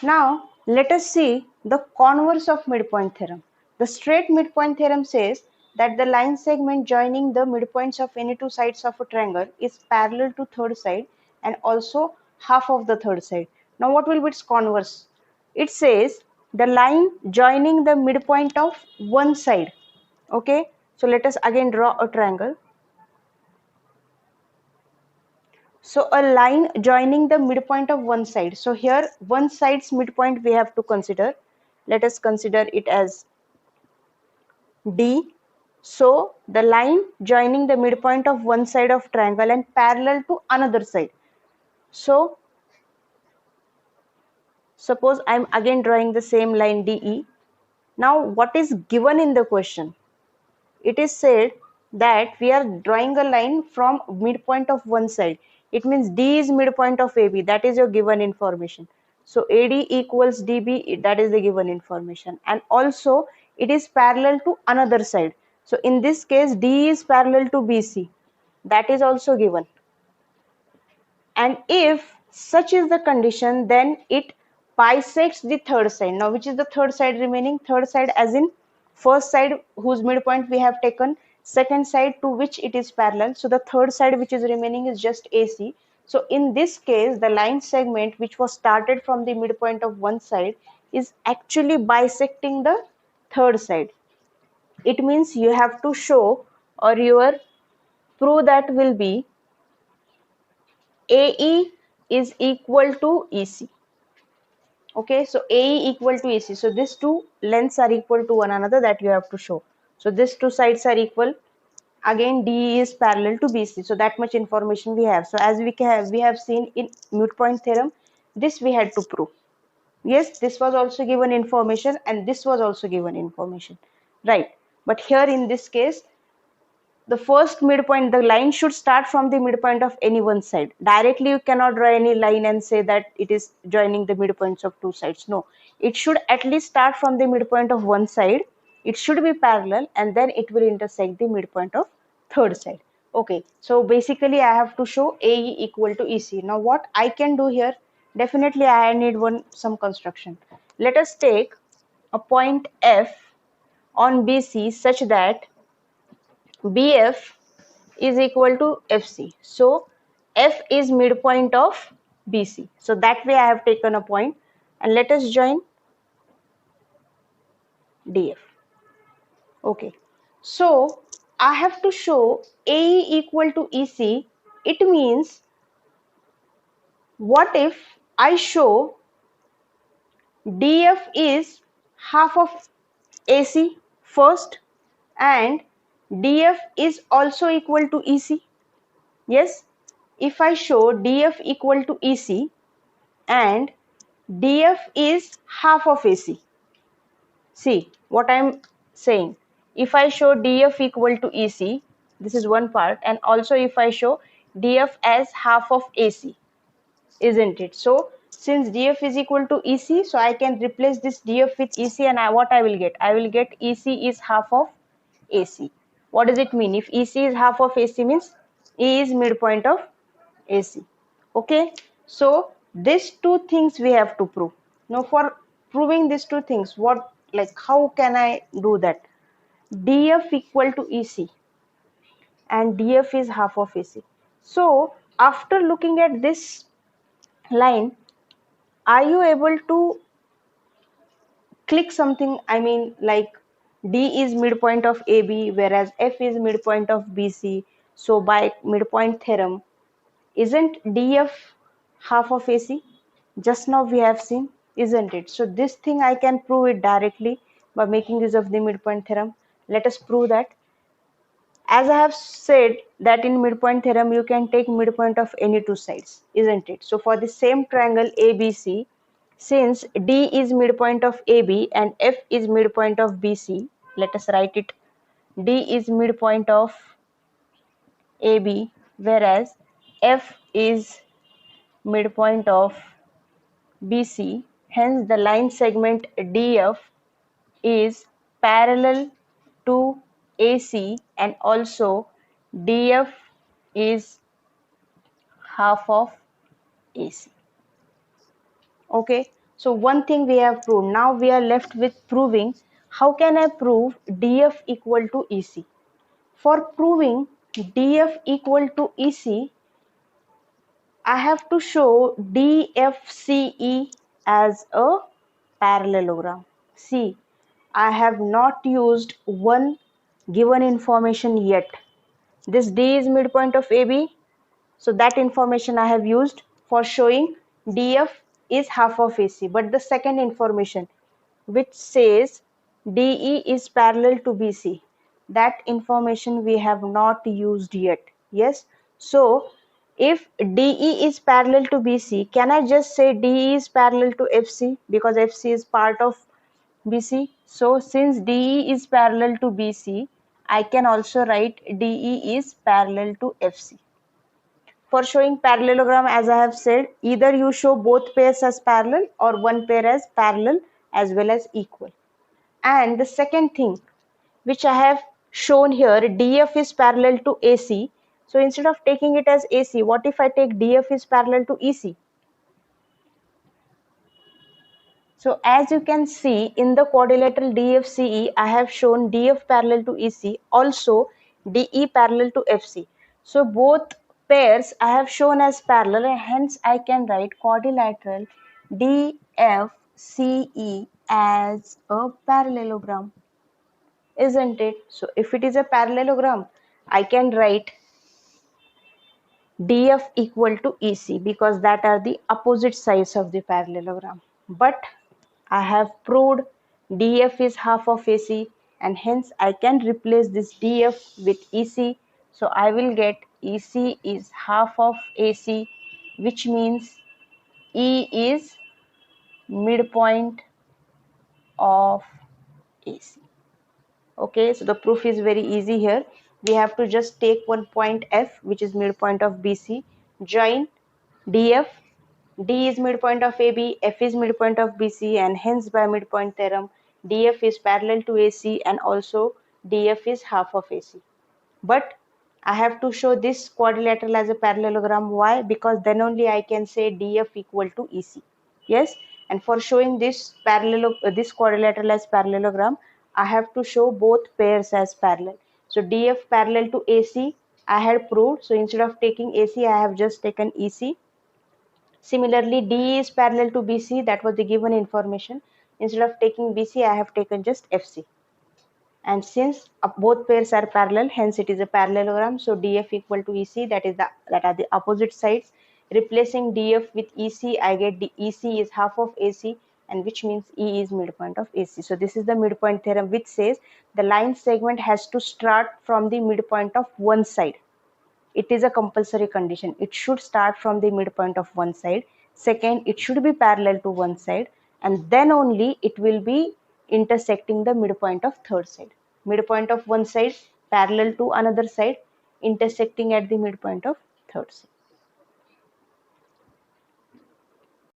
Now let us see the converse of midpoint theorem. The straight midpoint theorem says that the line segment joining the midpoints of any two sides of a triangle is parallel to third side and also half of the third side. Now what will be its converse? It says the line joining the midpoint of one side. Okay, so let us again draw a triangle. So a line joining the midpoint of one side. So here one side's midpoint we have to consider. Let us consider it as D. So the line joining the midpoint of one side of triangle and parallel to another side. So suppose I am again drawing the same line DE. Now what is given in the question? It is said that we are drawing a line from midpoint of one side. It means D is midpoint of AB. That is your given information. So AD equals DB. That is the given information. And also it is parallel to another side. So in this case D is parallel to BC. That is also given. And if such is the condition, then it bisects the third side. Now which is the third side remaining? Third side as in first side whose midpoint we have taken, second side to which it is parallel. So the third side which is remaining is just AC. So in this case the line segment which was started from the midpoint of one side is actually bisecting the third side. It means you have to show, or your proof that will be AE is equal to EC. Okay, so AE equal to AC. So these two lengths are equal to one another, that you have to show. So these two sides are equal. Again DE is parallel to BC. So that much information we have. So as we have seen in midpoint theorem, this we had to prove. Yes, this was also given information and this was also given information. Right. But here in this case, the first midpoint, the line should start from the midpoint of any one side. Directly you cannot draw any line and say that it is joining the midpoints of two sides. No, it should at least start from the midpoint of one side. It should be parallel and then it will intersect the midpoint of third side. Okay, so basically I have to show AE equal to EC. Now what I can do here, definitely I need some construction. Let us take a point F on BC such that BF is equal to FC. So F is midpoint of BC. So that way I have taken a point, and let us join DF. Okay. So I have to show AE equal to EC. It means, what if I show DF is half of AC first and DF is also equal to EC? Yes, if I show DF equal to EC and DF is half of AC. See what I am saying. If I show DF equal to EC, this is one part, and also if I show DF as half of AC, isn't it? So since DF is equal to EC, so I can replace this DF with EC, and what I will get? I will get EC is half of AC. What does it mean? If EC is half of AC means E is midpoint of AC. Okay, so these two things we have to prove. Now for proving these two things, what, like, how can I do that? DF equal to EC and DF is half of AC. So after looking at this line, are you able to click something? I mean, like, D is midpoint of AB whereas F is midpoint of BC. So by midpoint theorem, isn't DF half of AC? Just now we have seen, isn't it? So this thing I can prove it directly by making use of the midpoint theorem. Let us prove that. As I have said that in midpoint theorem you can take midpoint of any two sides, isn't it? So for the same triangle ABC, since D is midpoint of AB and F is midpoint of BC, let us write it. D is midpoint of AB whereas F is midpoint of BC. Hence the line segment DF is parallel to AC and also DF is half of AC. Okay, So one thing we have proved. Now we are left with proving how can I prove DF equal to EC. For proving DF equal to EC, I have to show DFCE as a parallelogram. See, I have not used one given information yet. This D is midpoint of AB, so that information I have used for showing DF is half of AC. But the second information which says DE is parallel to BC, that information we have not used yet. Yes, so if DE is parallel to BC, can I just say DE is parallel to FC because FC is part of BC? So since DE is parallel to BC, I can also write DE is parallel to FC. For showing parallelogram, as I have said, either you show both pairs as parallel or one pair as parallel as well as equal. And the second thing which I have shown here, DF is parallel to AC. So instead of taking it as AC, what if I take DF is parallel to EC? So as you can see in the quadrilateral DFCE, I have shown DF parallel to EC, also DE parallel to FC. So both pairs I have shown as parallel, and hence I can write quadrilateral DFCE as a parallelogram, isn't it? So if it is a parallelogram, I can write DF equal to EC because that are the opposite sides of the parallelogram. But I have proved DF is half of AC, and hence I can replace this DF with EC. So I will get EC is half of AC, which means E is midpoint of AC. Okay, so the proof is very easy here. We have to just take one point F, which is midpoint of BC, join DF. D is midpoint of AB, F is midpoint of BC, and hence by midpoint theorem, DF is parallel to AC and also DF is half of AC. But I have to show this quadrilateral as a parallelogram. Why? Because then only I can say DF equal to EC. Yes, and for showing this this quadrilateral as parallelogram, I have to show both pairs as parallel. So DF parallel to AC I had proved. So instead of taking AC, I have just taken EC. Similarly, DE is parallel to BC, that was the given information. Instead of taking BC, I have taken just FC. And since both pairs are parallel, hence it is a parallelogram. So DF equal to EC, that are the opposite sides. Replacing DF with EC, I get the EC is half of AC, and which means E is midpoint of AC. So this is the midpoint theorem, which says the line segment has to start from the midpoint of one side. It is a compulsory condition. It should start from the midpoint of one side. Second, it should be parallel to one side, and then only it will be intersecting the midpoint of third side. Midpoint of one side parallel to another side, intersecting at the midpoint of third side.